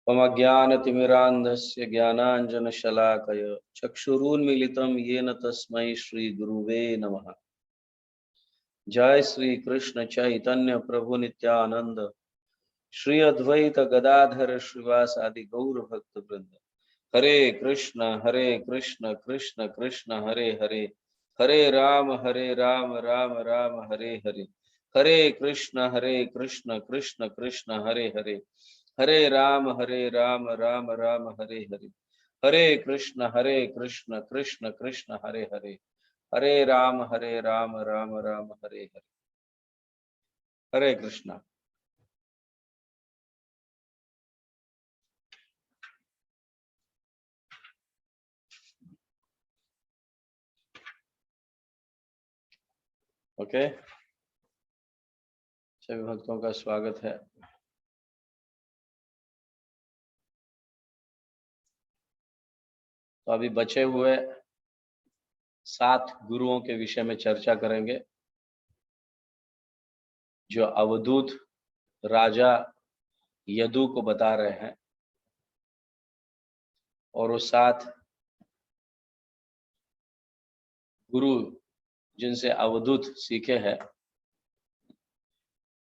ममज्ञानतिमिरान्धस्य ज्ञानाञ्जनशलाकय चक्षुरुन्मीलितं येन तस्मै श्रीगुरुवे नमः। जय श्री कृष्ण चैतन्य प्रभु नित्यानंद, श्री अद्वैत गदाधर श्रीवासादि गौर भक्त वृंद। हरे कृष्ण कृष्ण कृष्ण हरे हरे, हरे राम राम राम हरे हरे। हरे कृष्ण कृष्ण कृष्ण हरे हरे, हरे राम राम राम हरे हरे। हरे कृष्ण कृष्ण कृष्ण हरे हरे, हरे राम राम राम हरे हरे। हरे कृष्णा। ओके, सभी भक्तों का स्वागत है। तो अभी बचे हुए 7 गुरुओं के विषय में चर्चा करेंगे, जो अवधूत राजा यदु को बता रहे हैं। और वो 7 गुरु जिनसे अवधूत सीखे हैं,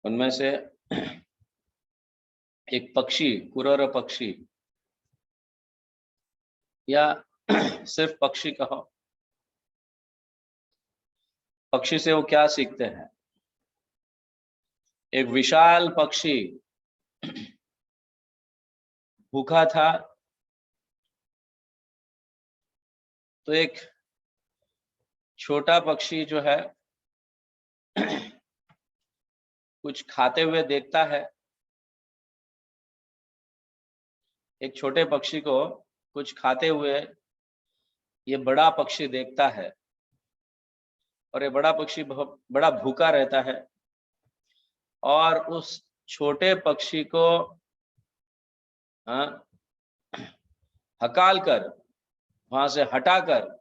उनमें से एक पक्षी, कुरर पक्षी, या सिर्फ पक्षी कहो, पक्षी से वो क्या सीखते हैं। एक विशाल पक्षी भूखा था, तो एक छोटा पक्षी जो है कुछ खाते हुए देखता है। एक छोटे पक्षी को कुछ खाते हुए ये बड़ा पक्षी देखता है, और ये बड़ा पक्षी बड़ा भूखा रहता है, और उस छोटे पक्षी को हकाल कर, वहां से हटाकर,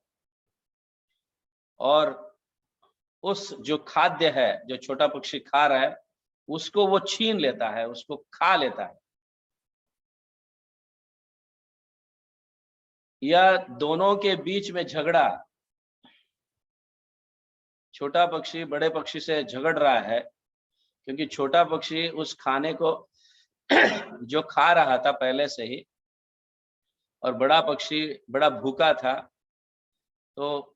और उस जो खाद्य है जो छोटा पक्षी खा रहा है उसको वो छीन लेता है, उसको खा लेता है। या दोनों के बीच में झगड़ा, छोटा पक्षी बड़े पक्षी से झगड़ रहा है, क्योंकि छोटा पक्षी उस खाने को जो खा रहा था पहले से ही, और बड़ा पक्षी बड़ा भूखा था, तो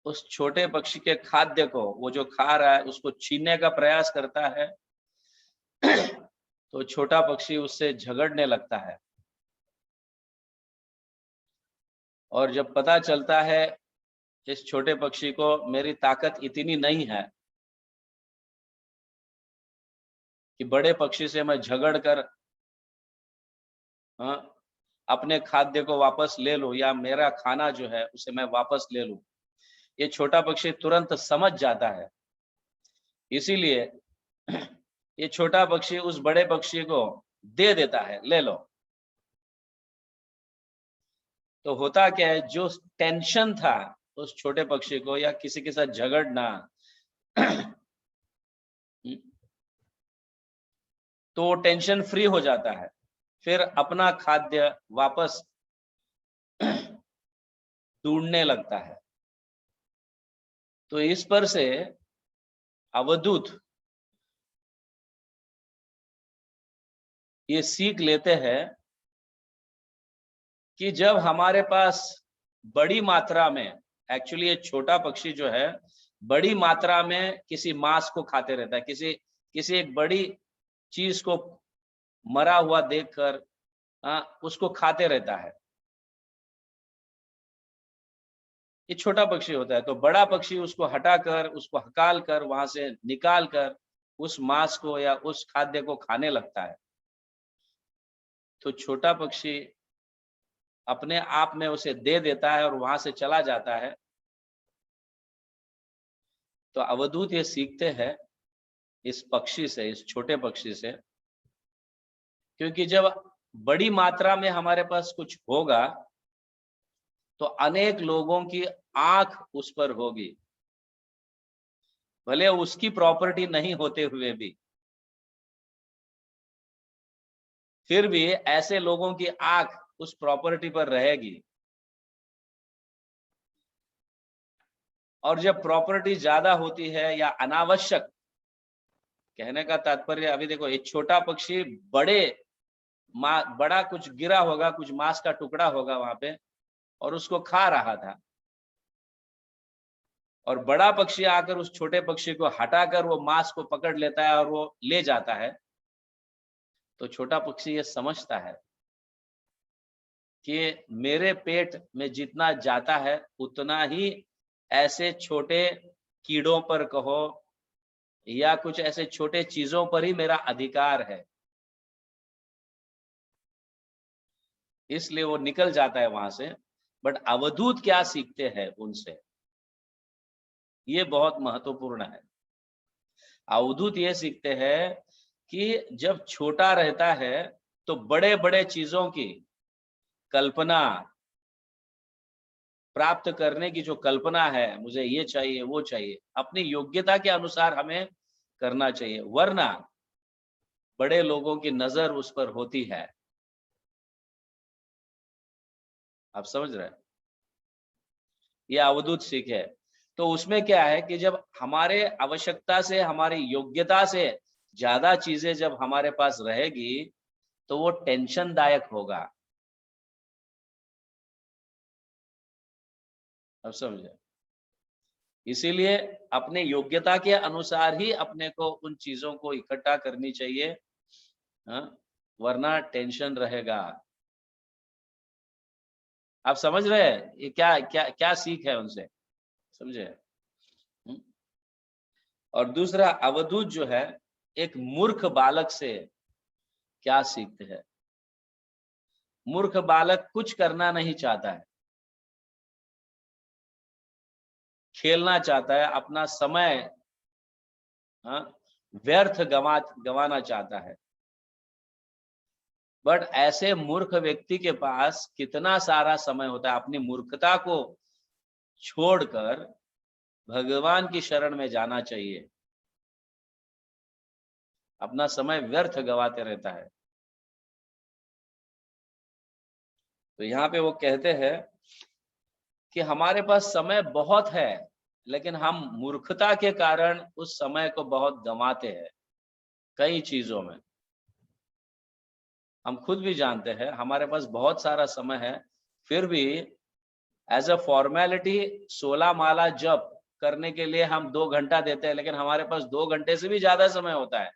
उस छोटे पक्षी के खाद्य को वो जो खा रहा है उसको छीनने का प्रयास करता है। तो छोटा पक्षी उससे झगड़ने लगता है, और जब पता चलता है इस छोटे पक्षी को मेरी ताकत इतनी नहीं है कि बड़े पक्षी से मैं झगड़ कर अपने खाद्य को वापस ले लूं, या मेरा खाना जो है उसे मैं वापस ले लूं, ये छोटा पक्षी तुरंत समझ जाता है। इसीलिए ये छोटा पक्षी उस बड़े पक्षी को दे देता है, ले लो। तो होता क्या है, जो टेंशन था उस छोटे पक्षी को, या किसी के साथ झगड़ना, तो टेंशन फ्री हो जाता है, फिर अपना खाद्य वापस ढूंढने लगता है। तो इस पर से अवधूत ये सीख लेते हैं कि जब हमारे पास बड़ी मात्रा में, एक्चुअली ये छोटा पक्षी जो है बड़ी मात्रा में किसी मांस को खाते रहता है, किसी किसी एक बड़ी चीज को मरा हुआ देखकर उसको खाते रहता है। ये छोटा पक्षी होता है, तो बड़ा पक्षी उसको हटाकर, उसको हकाल कर, वहां से निकाल कर उस मांस को या उस खाद्य को खाने लगता है। तो छोटा पक्षी अपने आप में उसे दे देता है और वहां से चला जाता है। तो अवधूत ये सीखते हैं इस पक्षी से, इस छोटे पक्षी से, क्योंकि जब बड़ी मात्रा में हमारे पास कुछ होगा तो अनेक लोगों की आंख उस पर होगी, भले उसकी प्रॉपर्टी नहीं होते हुए भी। फिर भी ऐसे लोगों की आंख उस प्रॉपर्टी पर रहेगी, और जब प्रॉपर्टी ज्यादा होती है या अनावश्यक, कहने का तात्पर्य, अभी देखो एक छोटा पक्षी बड़ा कुछ गिरा होगा, कुछ मांस का टुकड़ा होगा वहां पे, और उसको खा रहा था, और बड़ा पक्षी आकर उस छोटे पक्षी को हटाकर वो मांस को पकड़ लेता है और वो ले जाता है। तो छोटा पक्षी ये समझता है कि मेरे पेट में जितना जाता है उतना ही ऐसे छोटे कीड़ों पर कहो या कुछ ऐसे छोटे चीजों पर ही मेरा अधिकार है, इसलिए वो निकल जाता है वहां से। बट अवधूत क्या सीखते हैं उनसे, ये बहुत महत्वपूर्ण है। अवधूत ये सीखते हैं कि जब छोटा रहता है तो बड़े बड़े चीजों की कल्पना प्राप्त करने की जो कल्पना है, मुझे ये चाहिए वो चाहिए, अपनी योग्यता के अनुसार हमें करना चाहिए, वरना बड़े लोगों की नजर उस पर होती है। आप समझ रहे हैं? ये अवधूत सीख है। तो उसमें क्या है कि जब हमारे आवश्यकता से, हमारी योग्यता से ज्यादा चीजें जब हमारे पास रहेगी तो वो टेंशन दायक होगा। अब समझे? इसीलिए अपने योग्यता के अनुसार ही अपने को उन चीजों को इकट्ठा करनी चाहिए, हाँ? वरना टेंशन रहेगा। आप समझ रहे हैं ये क्या क्या क्या सीख है उनसे? समझे? हम्म? और दूसरा, अवधूत जो है एक मूर्ख बालक से क्या सीखते हैं? मूर्ख बालक कुछ करना नहीं चाहता है, खेलना चाहता है, अपना समय, हाँ, व्यर्थ गवाना चाहता है। बट ऐसे मूर्ख व्यक्ति के पास कितना सारा समय होता है, अपनी मूर्खता को छोड़कर भगवान की शरण में जाना चाहिए। अपना समय व्यर्थ गवाते रहता है। तो यहाँ पे वो कहते हैं कि हमारे पास समय बहुत है, लेकिन हम मूर्खता के कारण उस समय को बहुत गंवाते हैं कई चीजों में। हम खुद भी जानते हैं हमारे पास बहुत सारा समय है, फिर भी एज अ फॉर्मेलिटी 16 माला जप करने के लिए हम 2 घंटा देते हैं, लेकिन हमारे पास 2 घंटे से भी ज्यादा समय होता है।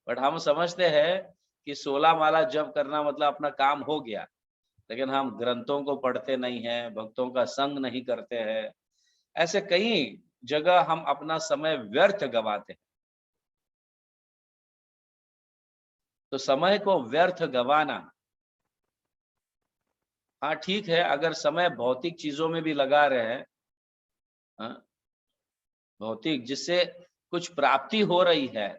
बट हम समझते हैं कि 16 माला जप करना मतलब अपना काम हो गया, लेकिन हम ग्रंथों को पढ़ते नहीं हैं, भक्तों का संग नहीं करते हैं। ऐसे कई जगह हम अपना समय व्यर्थ गवाते हैं। तो समय को व्यर्थ गवाना, हाँ ठीक है, अगर समय भौतिक चीजों में भी लगा रहे हैं, हाँ, भौतिक जिससे कुछ प्राप्ति हो रही है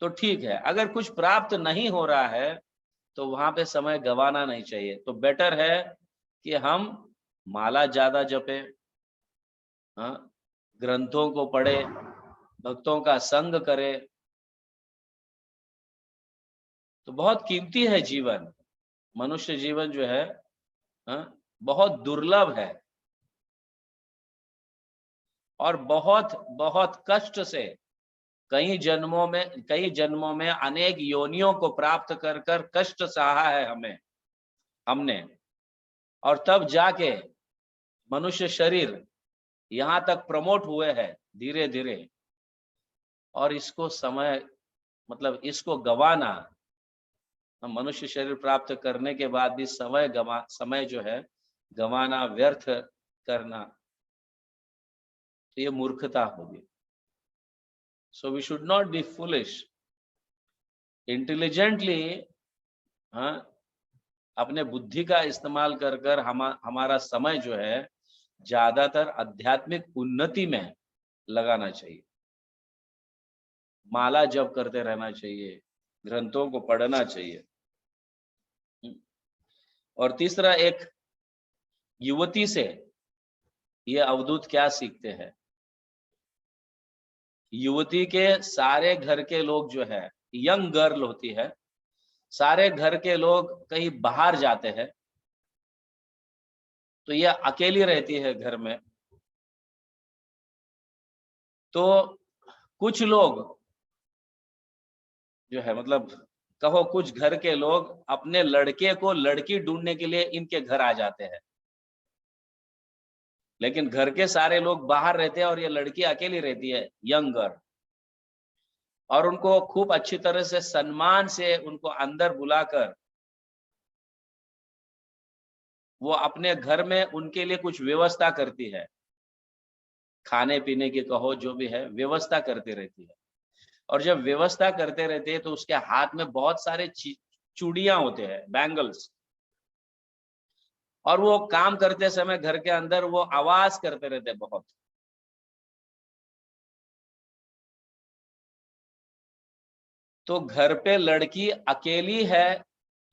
तो ठीक है। अगर कुछ प्राप्त नहीं हो रहा है तो वहां पे समय गवाना नहीं चाहिए। तो बेटर है कि हम माला ज्यादा जपे, हाँ, ग्रंथों को पढ़े, भक्तों का संग करे। तो बहुत कीमती है जीवन, मनुष्य जीवन जो है, हाँ, बहुत दुर्लभ है, और बहुत बहुत कष्ट से कई जन्मों में अनेक योनियों को प्राप्त कर कर कष्ट सहा है हमने, और तब जाके मनुष्य शरीर यहाँ तक प्रमोट हुए हैं धीरे धीरे। और इसको समय, मतलब इसको गवाना, हम मनुष्य शरीर प्राप्त करने के बाद भी समय जो है गवाना, व्यर्थ करना, तो ये मूर्खता होगी। So we should not be foolish. Intelligently, हाँ, अपने बुद्धि का इस्तेमाल कर कर हमारा समय जो है ज्यादातर आध्यात्मिक उन्नति में लगाना चाहिए। माला जप करते रहना चाहिए, ग्रंथों को पढ़ना चाहिए। और तीसरा, एक युवती से ये अवधूत क्या सीखते हैं? युवती के सारे घर के लोग जो है यंग गर्ल होती है, सारे घर के लोग कहीं बाहर जाते हैं, तो यह अकेली रहती है घर में। तो कुछ लोग जो है, मतलब कहो कुछ घर के लोग अपने लड़के को लड़की ढूंढने के लिए इनके घर आ जाते हैं, लेकिन घर के सारे लोग बाहर रहते हैं और ये लड़की अकेली रहती है, यंग गर्ल। और उनको खूब अच्छी तरह से सम्मान से उनको अंदर बुलाकर वो अपने घर में उनके लिए कुछ व्यवस्था करती है, खाने पीने की कहो जो भी है, व्यवस्था करती रहती है। और जब व्यवस्था करते रहते हैं तो उसके हाथ में बहुत सारे चूड़ियां होते हैं, बैंगल्स। और वो काम करते समय घर के अंदर वो आवाज करते रहते बहुत। तो घर पे लड़की अकेली है,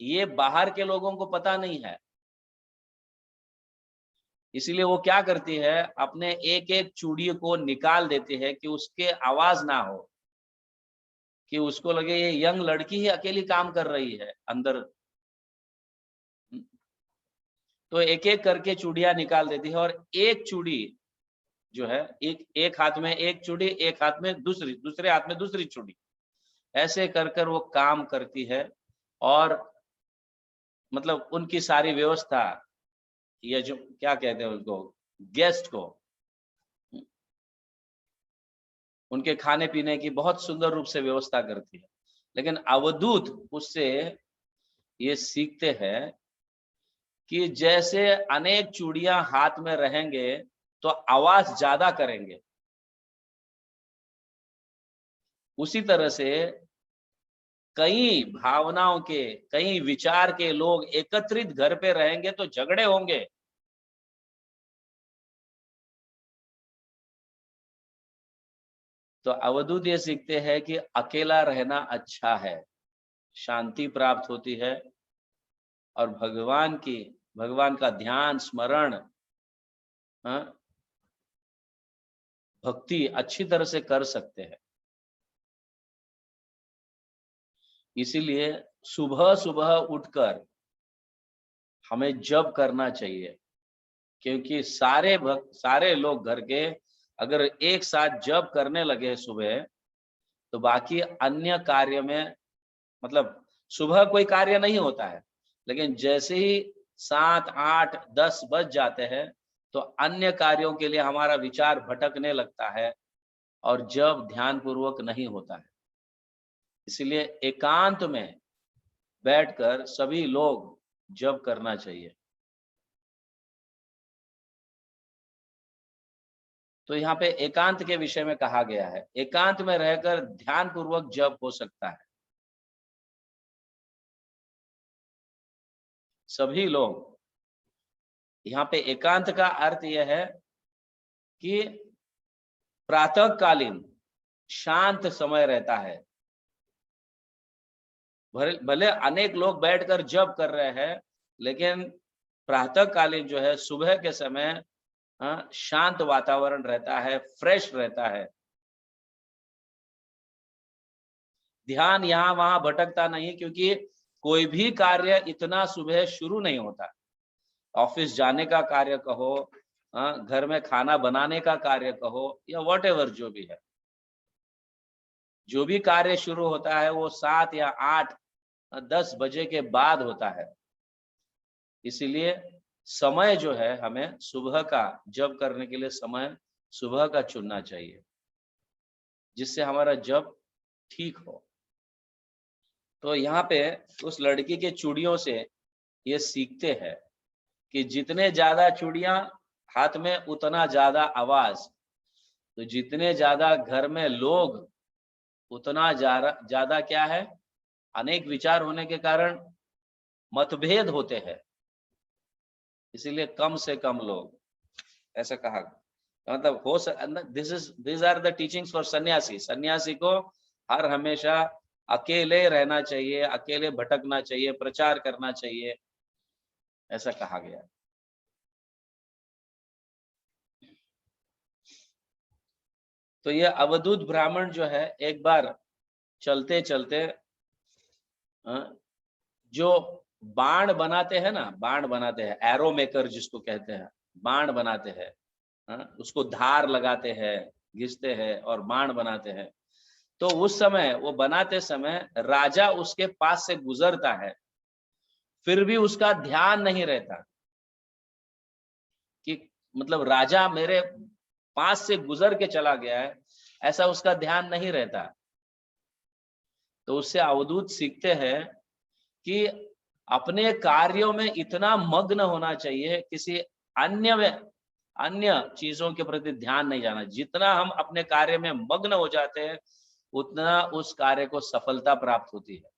ये बाहर के लोगों को पता नहीं है, इसीलिए वो क्या करती है, अपने एक एक चूड़ी को निकाल देती है कि उसके आवाज ना हो, कि उसको लगे ये यंग लड़की ही अकेली काम कर रही है अंदर। तो एक एक करके चूड़ियां निकाल देती है, और एक चूड़ी जो है, एक एक हाथ में एक चूड़ी, एक हाथ में दूसरी, दूसरे हाथ में दूसरी चूड़ी, ऐसे कर कर वो काम करती है। और मतलब उनकी सारी व्यवस्था, ये जो क्या कहते हैं उसको, गेस्ट को उनके खाने पीने की बहुत सुंदर रूप से व्यवस्था करती है। लेकिन अवधूत उससे ये सीखते हैं कि जैसे अनेक चूड़ियां हाथ में रहेंगे तो आवाज ज्यादा करेंगे, उसी तरह से कई भावनाओं के, कई विचार के लोग एकत्रित घर पे रहेंगे तो झगड़े होंगे। तो अवधूत ये सीखते हैं कि अकेला रहना अच्छा है, शांति प्राप्त होती है, और भगवान का ध्यान स्मरण, हाँ, भक्ति अच्छी तरह से कर सकते हैं। इसीलिए सुबह सुबह उठकर हमें जप करना चाहिए, क्योंकि सारे लोग घर के अगर एक साथ जप करने लगे सुबह, तो बाकी अन्य कार्य में, मतलब सुबह कोई कार्य नहीं होता है, लेकिन जैसे ही 7, 8, 10 बज जाते हैं तो अन्य कार्यों के लिए हमारा विचार भटकने लगता है, और जब ध्यान पूर्वक नहीं होता है। इसलिए एकांत में बैठकर सभी लोग जप करना चाहिए। तो यहाँ पे एकांत के विषय में कहा गया है, एकांत में रहकर ध्यान पूर्वक जप हो सकता है। सभी लोग, यहाँ पे एकांत का अर्थ यह है कि प्रातःकालीन शांत समय रहता है। भले अनेक लोग बैठकर जप कर रहे हैं, लेकिन प्रातःकालीन जो है, सुबह के समय शांत वातावरण रहता है, फ्रेश रहता है। ध्यान यहाँ वहां भटकता नहीं, क्योंकि कोई भी कार्य इतना सुबह शुरू नहीं होता। ऑफिस जाने का कार्य कहो, घर में खाना बनाने का कार्य कहो, या व्हाटएवर जो भी है, जो भी कार्य शुरू होता है वो 7 या 8, 10 बजे के बाद होता है। इसीलिए समय जो है, हमें सुबह का जप करने के लिए समय सुबह का चुनना चाहिए, जिससे हमारा जप ठीक हो। तो यहाँ पे उस लड़की के चूड़ियों से ये सीखते हैं कि जितने ज्यादा चूड़ियां हाथ में उतना ज्यादा आवाज। तो जितने ज्यादा घर में लोग उतना ज्यादा क्या है, अनेक विचार होने के कारण मतभेद होते हैं। इसीलिए कम से कम लोग, ऐसा कहा, मतलब हो this are the teachings for सन्यासी। सन्यासी को हर हमेशा अकेले रहना चाहिए, अकेले भटकना चाहिए, प्रचार करना चाहिए, ऐसा कहा गया। तो ये अवधूत ब्राह्मण जो है, एक बार चलते चलते जो बाण बनाते हैं ना, बाण बनाते हैं, एरो मेकर जिसको कहते हैं, बाण बनाते हैं, उसको धार लगाते हैं, घिसते हैं और बाण बनाते हैं। तो उस समय वो बनाते समय राजा उसके पास से गुजरता है, फिर भी उसका ध्यान नहीं रहता कि मतलब राजा मेरे पास से गुजर के चला गया है, ऐसा उसका ध्यान नहीं रहता। तो उससे अवधूत सीखते हैं कि अपने कार्यों में इतना मग्न होना चाहिए, किसी अन्य चीजों के प्रति ध्यान नहीं जाना। जितना हम अपने कार्य में मग्न हो जाते हैं, उतना उस कार्य को सफलता प्राप्त होती है।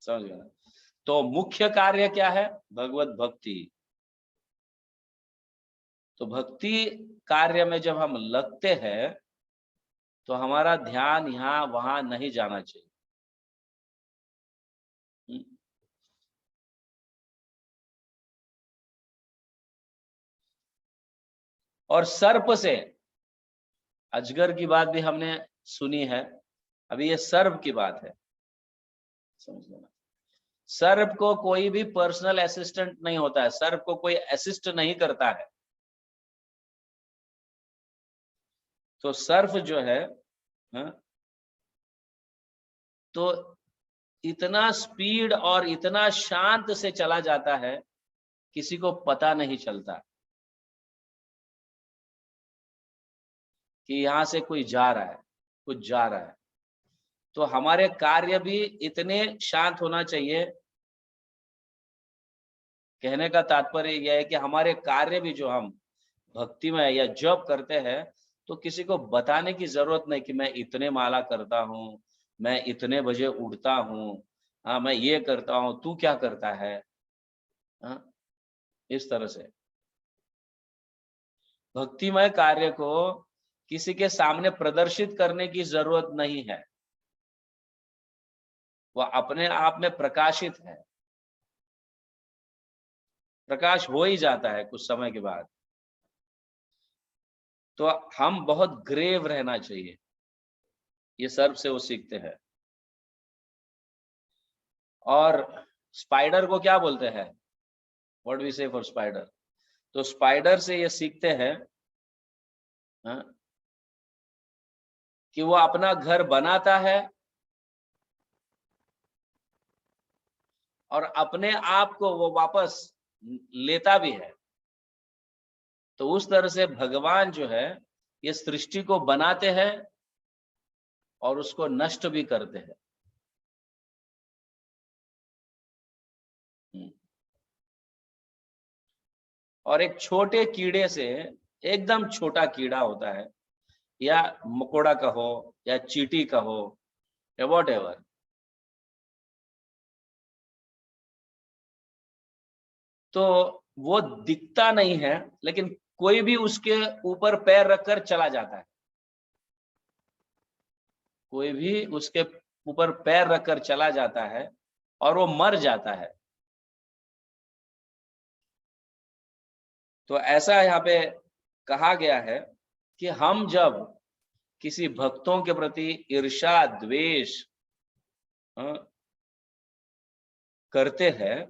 समझ गए ना? तो मुख्य कार्य क्या है? भगवत भक्ति। तो भक्ति कार्य में जब हम लगते हैं तो हमारा ध्यान यहाँ वहां नहीं जाना चाहिए। और सर्प से, अजगर की बात भी हमने सुनी है, अभी ये सर्प की बात है। समझ लेना, सर्प को कोई भी पर्सनल असिस्टेंट नहीं होता है, सर्प को कोई असिस्ट नहीं करता है। तो सर्प जो है, तो इतना स्पीड और इतना शांत से चला जाता है, किसी को पता नहीं चलता कि यहां से कोई जा रहा है, कुछ जा रहा है। तो हमारे कार्य भी इतने शांत होना चाहिए। कहने का तात्पर्य यह है कि हमारे कार्य भी जो हम भक्ति में या जप करते हैं, तो किसी को बताने की जरूरत नहीं कि मैं इतने माला करता हूँ, मैं इतने बजे उठता हूँ, हाँ मैं ये करता हूँ, तू क्या करता है, हाँ इस तरह से भक्तिमय कार्य को किसी के सामने प्रदर्शित करने की जरूरत नहीं है, वह अपने आप में प्रकाशित है, प्रकाश हो ही जाता है कुछ समय के बाद। तो हम बहुत ग्रेव रहना चाहिए, ये सर्प से वो सीखते हैं। और स्पाइडर को क्या बोलते हैं? व्हाट वी से फॉर स्पाइडर? तो स्पाइडर से ये सीखते हैं कि वो अपना घर बनाता है और अपने आप को वो वापस लेता भी है। तो उस तरह से भगवान जो है, ये सृष्टि को बनाते हैं और उसको नष्ट भी करते हैं। और एक छोटे कीड़े से, एकदम छोटा कीड़ा होता है, या मकोड़ा कहो या चींटी कहो या वॉट एवर, तो वो दिखता नहीं है, लेकिन कोई भी उसके ऊपर पैर रखकर चला जाता है, कोई भी उसके ऊपर पैर रखकर चला जाता है और वो मर जाता है। तो ऐसा यहाँ पे कहा गया है कि हम जब किसी भक्तों के प्रति ईर्ष्या द्वेष करते हैं,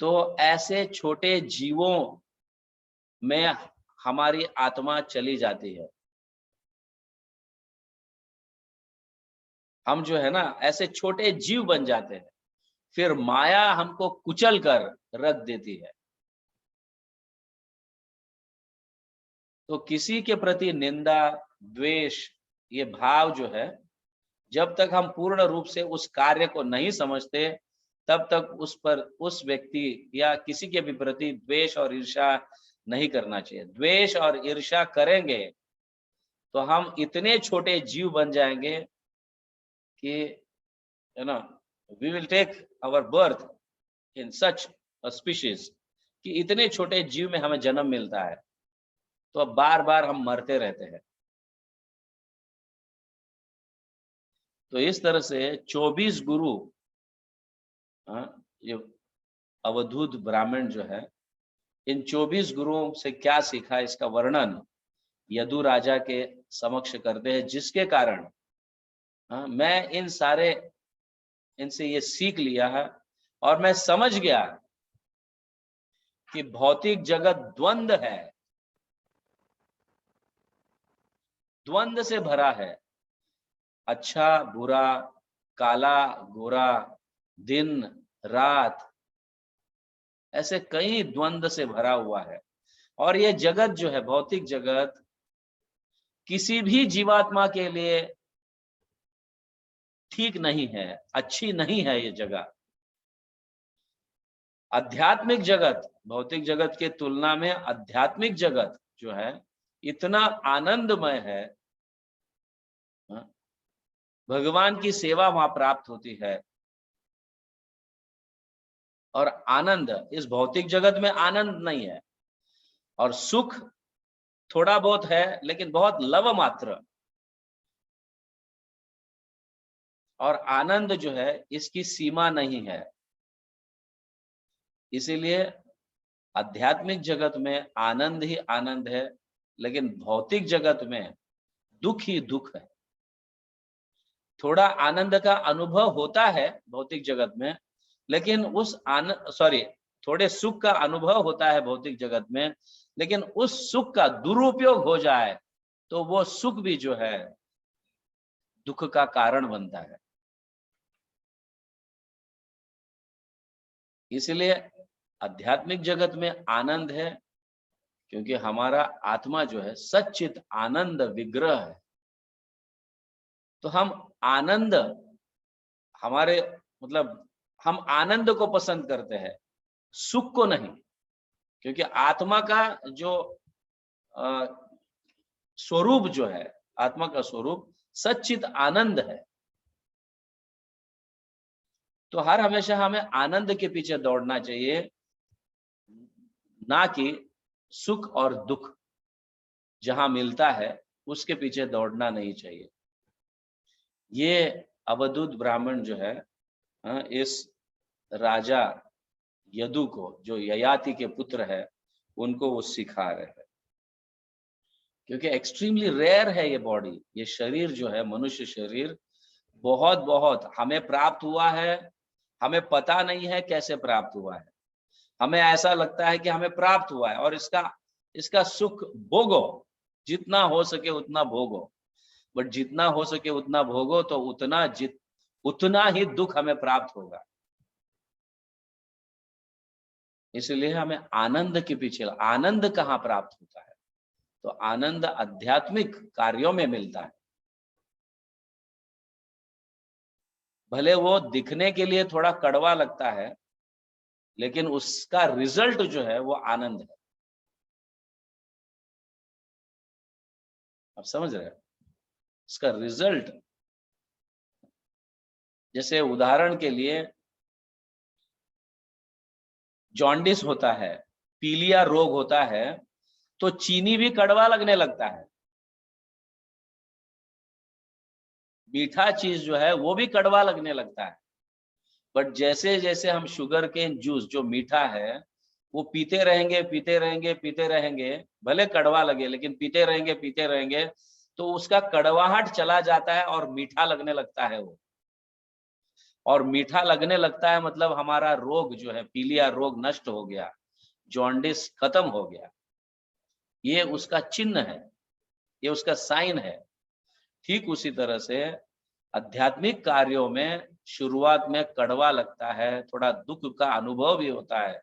तो ऐसे छोटे जीवों में हमारी आत्मा चली जाती है। हम जो है ना, ऐसे छोटे जीव बन जाते हैं, फिर माया हमको कुचल कर रख देती है। तो किसी के प्रति निंदा द्वेष, ये भाव जो है, जब तक हम पूर्ण रूप से उस कार्य को नहीं समझते, तब तक उस पर, उस व्यक्ति या किसी के भी प्रति द्वेष और ईर्ष्या नहीं करना चाहिए। द्वेष और ईर्ष्या करेंगे तो हम इतने छोटे जीव बन जाएंगे कि you know we will take our birth in such a species, कि इतने छोटे जीव में हमें जन्म मिलता है, तो अब बार बार हम मरते रहते हैं। तो इस तरह से 24 गुरु, ये अवधूत ब्राह्मण जो है, इन 24 गुरुओं से क्या सीखा, इसका वर्णन यदु राजा के समक्ष करते हैं, जिसके कारण मैं इनसे ये सीख लिया है और मैं समझ गया कि भौतिक जगत द्वंद है, द्वंद से भरा है। अच्छा बुरा, काला गोरा, दिन रात, ऐसे कई द्वंद से भरा हुआ है। और ये जगत जो है, भौतिक जगत, किसी भी जीवात्मा के लिए ठीक नहीं है, अच्छी नहीं है ये जगह। आध्यात्मिक जगत, भौतिक जगत के तुलना में आध्यात्मिक जगत जो है इतना आनंदमय है। भगवान की सेवा वहां प्राप्त होती है और आनंद, इस भौतिक जगत में आनंद नहीं है, और सुख थोड़ा बहुत है लेकिन बहुत लव मात्र, और आनंद जो है इसकी सीमा नहीं है। इसीलिए आध्यात्मिक जगत में आनंद ही आनंद है, लेकिन भौतिक जगत में दुख ही दुख है। थोड़ा आनंद का अनुभव होता है भौतिक जगत में, लेकिन थोड़े सुख का अनुभव होता है भौतिक जगत में, लेकिन उस सुख का दुरुपयोग हो जाए तो वो सुख भी जो है दुख का कारण बनता है। इसलिए आध्यात्मिक जगत में आनंद है, क्योंकि हमारा आत्मा जो है सच्चित आनंद विग्रह है। तो हम आनंद, हमारे मतलब हम आनंद को पसंद करते हैं, सुख को नहीं, क्योंकि आत्मा का जो स्वरूप जो है, आत्मा का स्वरूप सच्चित आनंद है। तो हर हमेशा हमें आनंद के पीछे दौड़ना चाहिए, ना कि सुख और दुख जहां मिलता है उसके पीछे दौड़ना नहीं चाहिए। ये अवधूत ब्राह्मण जो है इस राजा यदु को, जो ययाति के पुत्र है, उनको वो सिखा रहे हैं। क्योंकि एक्सट्रीमली रेयर है ये बॉडी, ये शरीर जो है, मनुष्य शरीर बहुत बहुत हमें प्राप्त हुआ है, हमें पता नहीं है कैसे प्राप्त हुआ है। हमें ऐसा लगता है कि हमें प्राप्त हुआ है और इसका सुख भोगो, जितना हो सके उतना भोगो, बट जितना हो सके उतना भोगो तो उतना ही दुख हमें प्राप्त होगा। इसलिए हमें आनंद के पीछे, आनंद कहाँ प्राप्त होता है? तो आनंद आध्यात्मिक कार्यों में मिलता है। भले वो दिखने के लिए थोड़ा कड़वा लगता है, लेकिन उसका रिजल्ट जो है वो आनंद है। आप समझ रहे हैं? उसका रिजल्ट, जैसे उदाहरण के लिए जॉन्डिस होता है, पीलिया रोग होता है, तो चीनी भी कड़वा लगने लगता है, मीठा चीज जो है वो भी कड़वा लगने लगता है। बट जैसे जैसे हम शुगर केन जूस जो मीठा है वो पीते रहेंगे पीते रहेंगे पीते रहेंगे, भले कड़वा लगे लेकिन पीते रहेंगे, तो उसका कड़वाहट चला जाता है और मीठा लगने लगता है वो। और मीठा लगने लगता है मतलब हमारा रोग जो है, पीलिया रोग नष्ट हो गया, जॉन्डिस खत्म हो गया। ये उसका चिन्ह है, ये उसका साइन है। ठीक उसी तरह से आध्यात्मिक कार्यों में शुरुआत में कड़वा लगता है, थोड़ा दुख का अनुभव भी होता है,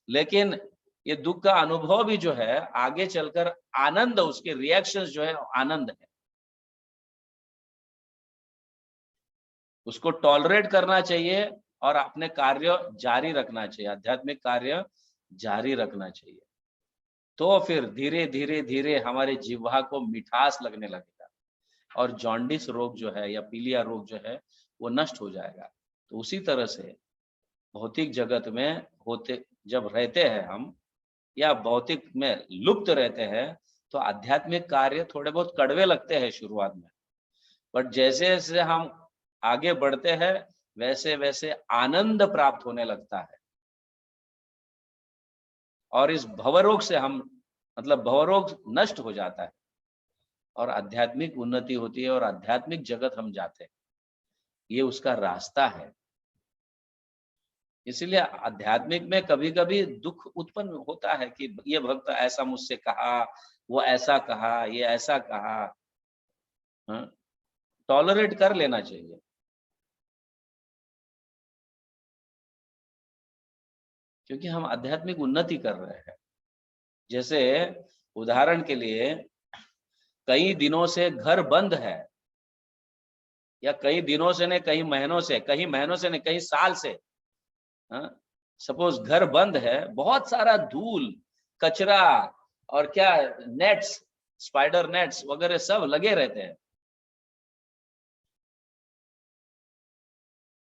लेकिन ये दुख का अनुभव भी जो है आगे चलकर आनंद, उसके रिएक्शंस जो है आनंद है। उसको टॉलरेट करना चाहिए और अपने कार्य जारी रखना चाहिए, आध्यात्मिक कार्य जारी रखना चाहिए। तो फिर धीरे धीरे धीरे हमारे जिह्वा को मिठास लगने लगेगा और जॉन्डिस रोग जो है या पीलिया रोग जो है वो नष्ट हो जाएगा। तो उसी तरह से भौतिक जगत में होते जब रहते हैं हम, या भौतिक में लुप्त रहते हैं, तो आध्यात्मिक कार्य थोड़े बहुत कड़वे लगते हैं शुरुआत में, बट जैसे जैसे हम आगे बढ़ते हैं वैसे वैसे आनंद प्राप्त होने लगता है। और इस भवरोग से हम, मतलब भवरोग नष्ट हो जाता है। और आध्यात्मिक उन्नति होती है और आध्यात्मिक जगत हम जाते हैं, ये उसका रास्ता है। इसलिए आध्यात्मिक में कभी कभी दुख उत्पन्न होता है कि ये भक्त ऐसा मुझसे कहा, वो ऐसा कहा, ये ऐसा कहा, टॉलरेट कर लेना चाहिए। क्योंकि हम आध्यात्मिक उन्नति कर रहे हैं। जैसे उदाहरण के लिए कई दिनों से घर बंद है, या कई दिनों से ने कई महीनों से, कई महीनों से ने कई साल से, सपोज घर बंद है, बहुत सारा धूल, कचरा और क्या नेट्स, स्पाइडर नेट्स वगैरह सब लगे रहते हैं।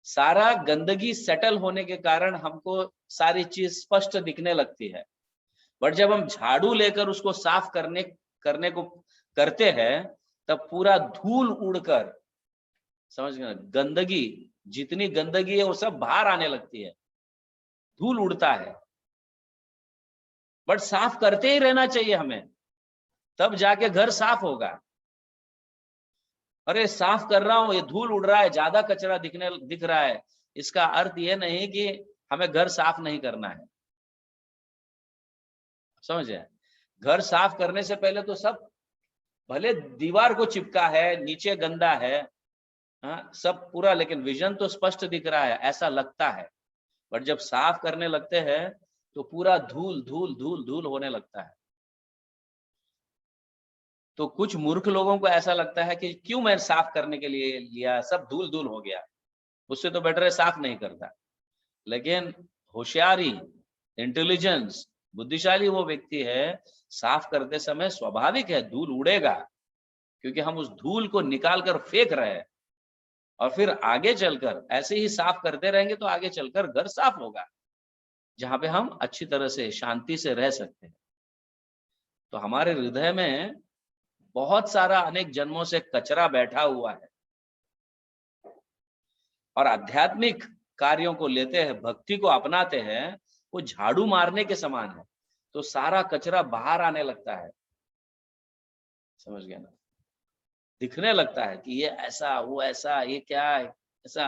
सारा गंदगी सेटल होने के कारण हमको सारी चीज स्पष्ट दिखने लगती है। बट जब हम झाड़ू लेकर उसको साफ करने को करते हैं, तब पूरा धूल उड़कर, समझ गए, गंदगी, जितनी गंदगी है वो सब बाहर आने लगती है, धूल उड़ता है। बट साफ करते ही रहना चाहिए हमें, तब जाके घर साफ होगा। अरे साफ कर रहा हूं, ये धूल उड़ रहा है, ज्यादा कचरा दिख रहा है, इसका अर्थ ये नहीं कि हमें घर साफ नहीं करना है। समझे? घर साफ करने से पहले तो सब, भले दीवार को चिपका है, नीचे गंदा है, सब पूरा, लेकिन विजन तो स्पष्ट दिख रहा है, ऐसा लगता है। बट जब साफ करने लगते हैं तो पूरा धूल धूल धूल धूल होने लगता है। तो कुछ मूर्ख लोगों को ऐसा लगता है कि क्यों मैं साफ करने के लिए लिया, सब धूल धूल हो गया, उससे तो बेटर है साफ नहीं करता। लेकिन होशियारी, इंटेलिजेंस, बुद्धिशाली वो व्यक्ति है, साफ करते समय स्वाभाविक है धूल उड़ेगा, क्योंकि हम उस धूल को निकाल कर फेंक रहे हैं, और फिर आगे चलकर ऐसे ही साफ करते रहेंगे तो आगे चलकर घर साफ होगा, जहां पे हम अच्छी तरह से शांति से रह सकते हैं। तो हमारे हृदय में बहुत सारा अनेक जन्मों से कचरा बैठा हुआ है, और आध्यात्मिक कार्यों को लेते हैं, भक्ति को अपनाते हैं, वो झाड़ू मारने के समान है, तो सारा कचरा बाहर आने लगता है। समझ गया ना? दिखने लगता है कि ये ऐसा, वो ऐसा, ये क्या है ऐसा,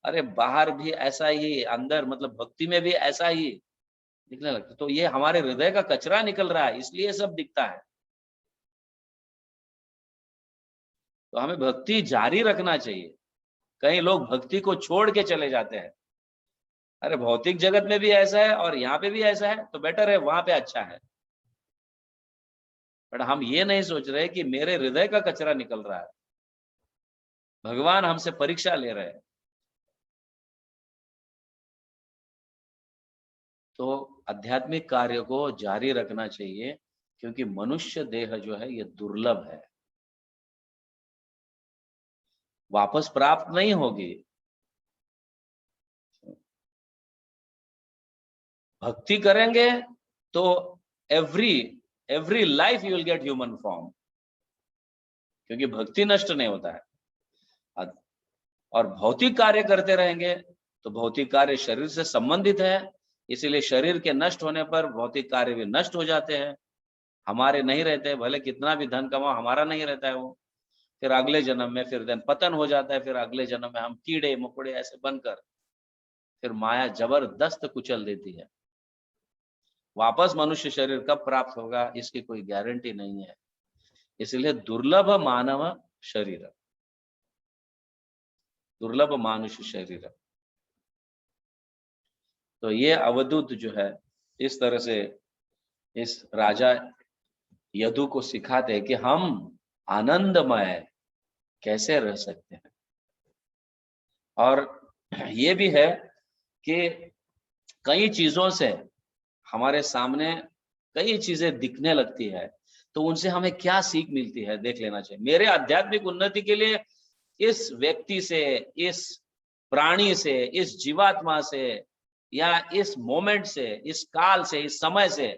अरे बाहर भी ऐसा ही, अंदर मतलब भक्ति में भी ऐसा ही दिखने लगता है। तो ये हमारे हृदय का कचरा निकल रहा है, इसलिए सब दिखता है। तो हमें भक्ति जारी रखना चाहिए। कई लोग भक्ति को छोड़ के चले जाते हैं, अरे भौतिक जगत में भी ऐसा है और यहाँ पे भी ऐसा है, तो बेटर है वहां पे अच्छा है। बट हम ये नहीं सोच रहे कि मेरे हृदय का कचरा निकल रहा है, भगवान हमसे परीक्षा ले रहे हैं। तो आध्यात्मिक कार्य को जारी रखना चाहिए, क्योंकि मनुष्य देह जो है ये दुर्लभ है, वापस प्राप्त नहीं होगी। भक्ति करेंगे तो every every life you will get human form, क्योंकि भक्ति नष्ट नहीं होता है। और भौतिक कार्य करते रहेंगे तो भौतिक कार्य शरीर से संबंधित है, इसीलिए शरीर के नष्ट होने पर भौतिक कार्य भी नष्ट हो जाते हैं, हमारे नहीं रहते। भले कितना भी धन कमाओ, हमारा नहीं रहता है वो। फिर अगले जन्म में फिर दिन पतन हो जाता है, फिर अगले जन्म में हम कीड़े मकोड़े ऐसे बनकर, फिर माया जबरदस्त कुचल देती है। वापस मनुष्य शरीर कब प्राप्त होगा इसकी कोई गारंटी नहीं है। इसलिए दुर्लभ मानव शरीर, दुर्लभ मानुष शरीर। तो ये अवधूत जो है इस तरह से इस राजा यदु को सिखाते हैं कि हम आनंदमय कैसे रह सकते हैं। और ये भी है कि कई चीजों से हमारे सामने कई चीजें दिखने लगती है, तो उनसे हमें क्या सीख मिलती है देख लेना चाहिए। मेरे आध्यात्मिक उन्नति के लिए इस व्यक्ति से, इस प्राणी से, इस जीवात्मा से, या इस मोमेंट से, इस काल से, इस समय से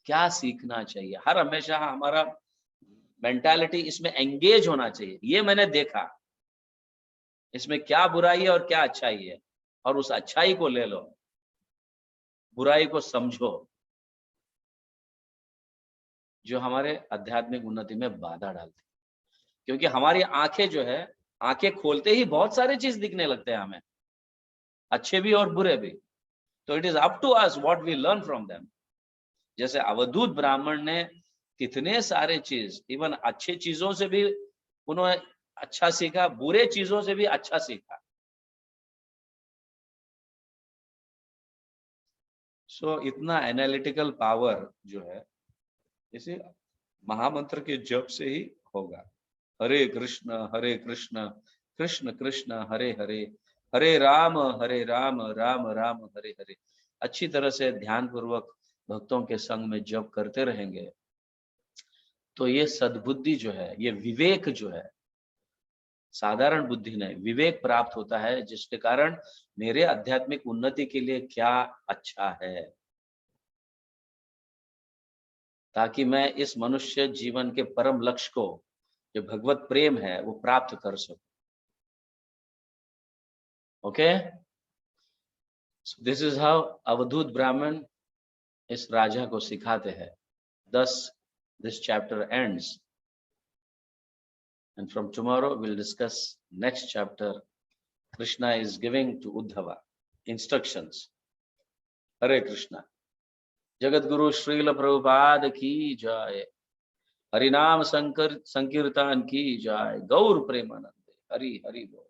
क्या सीखना चाहिए। हर हमेशा हमारा मेंटालिटी इसमें एंगेज होना चाहिए। ये मैंने देखा, इसमें क्या बुराई है और क्या अच्छाई है, और उस अच्छाई को ले लो, बुराई को समझो, जो हमारे आध्यात्मिक उन्नति में बाधा डालती है। क्योंकि हमारी आंखें जो है, आंखें खोलते ही बहुत सारे चीज दिखने लगते हैं हमें, अच्छे भी और बुरे भी। तो it is up to us what we learn from them. जैसे अवधूत ब्राह्मण ने कितने सारे चीज, इवन अच्छे चीजों से भी उन्होंने अच्छा सीखा, बुरे चीजों से भी अच्छा सीखा। सो इतना एनालिटिकल पावर जो है, इसे महामंत्र के जप से ही होगा। हरे कृष्ण कृष्ण कृष्ण हरे हरे, हरे राम राम राम हरे हरे। अच्छी तरह से ध्यान पूर्वक भक्तों के संग में जप करते रहेंगे तो ये सद्बुद्धि जो है, ये विवेक जो है, साधारण बुद्धि नहीं, विवेक प्राप्त होता है, जिसके कारण मेरे आध्यात्मिक उन्नति के लिए क्या अच्छा है, ताकि मैं इस मनुष्य जीवन के परम लक्ष्य को, जो भगवत प्रेम है, वो प्राप्त कर सकूं। ओके, दिस इज हाउ अवधूत ब्राह्मण इस राजा को सिखाते हैं। Thus this chapter ends, and from tomorrow we'll discuss next chapter. Krishna is giving to Uddhava instructions. Hare Krishna। Jagat Guru Srila Prabhupada की जय। हरिनाम संकीर्तन की जय। गौर प्रेमानंद। हरि हरि बोल।